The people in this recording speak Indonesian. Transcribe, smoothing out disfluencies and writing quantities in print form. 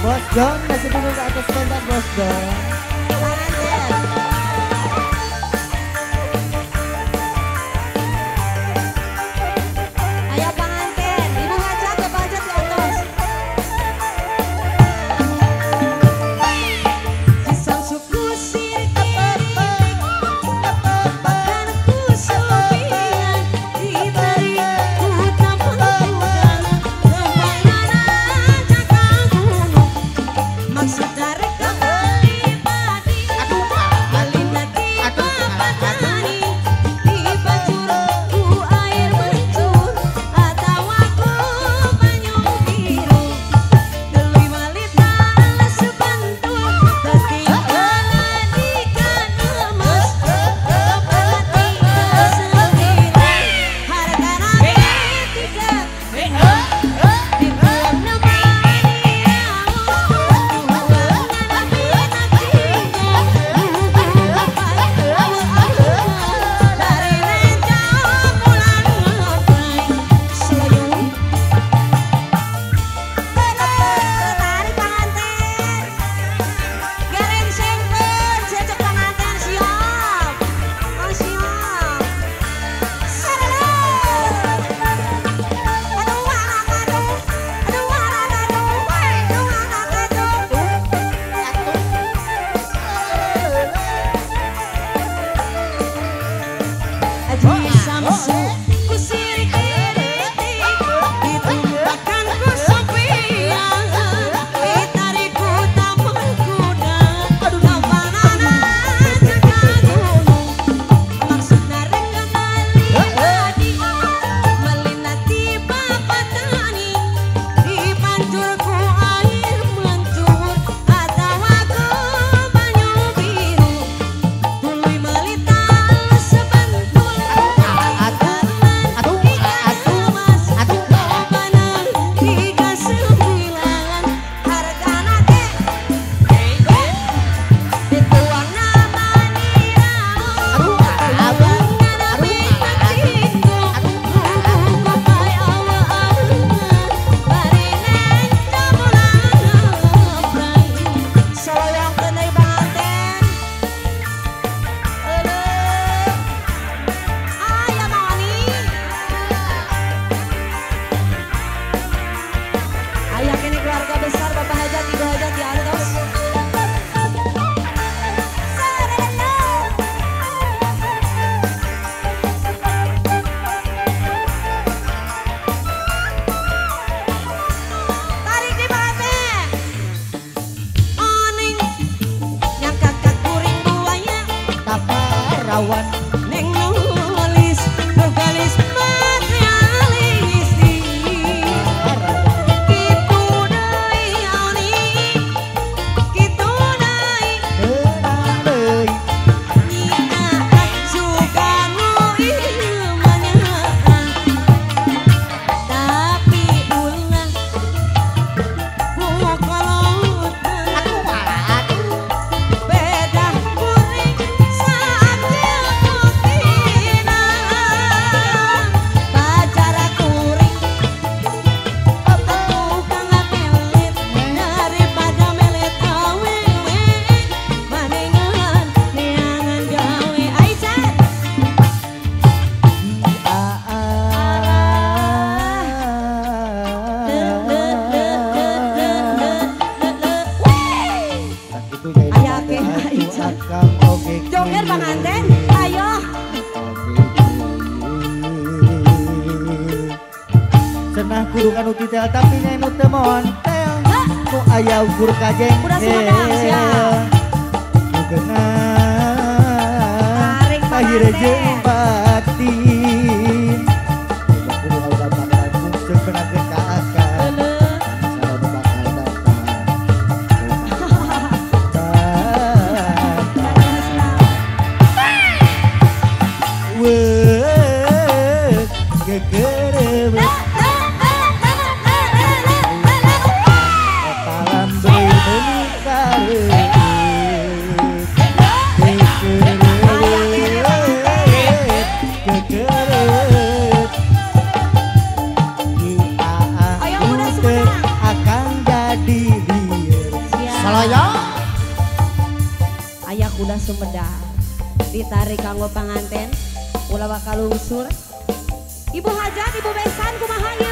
Bos Don masih dulu ke atas pentas Bos Don. Ayo pengantin, ibu hajat ya Pak Hajat di atas. Kisah suku sirik bahkan ku sopian di balik hutan pengkudan kebanyakan cakang gunung maksud dari pribadi alin lagi papatani di bajur ku air mencur atau aku banyu biru deui malita sebentul tertinggalan di kan emas perhati kesembilan harga nabi tiga di bulan nemani Samsu ku sirik ditumbahkan ku sopian ditarik ku tampang kuda kapanana cakang gunung maksud narek kembali melinati papatani dipancur ku air mencur atau aku banyu biru tuluy melita sebentul Ayah kini keluarga besar Bapak Hajat, Ibu Hajat di atas. Tarik di bate. Oning yang kakak kuring buaya Taparawan neng nulis vokalis materialisti. Kitu deui oni, kitu deui tenang deui. nyina suganu ieu manyahan. Tapi ulah kolot beda kuring saatnya buktina pacara kuring tukang melet daripada melet awewe maningan neangan gawe Aisyah Ayah ke Aisyah jonger panganten ayo Senah kurungan utitel tapi nyai nu teu montel. Ku aya ukur kajeng. Udah Sumedang, siap. Tarik Akhir panganten. jeung batin. Kudu udah bakal bungseun penakeun ka akal. Salon bakal datang. Wes gegereut talam deui meuli kareut. Gegereut Sunda Sumedang. Ditarik kanggo panganten, ulah bakal lungsur. Ibu Hajat, Ibu Besan, kumaha ieu?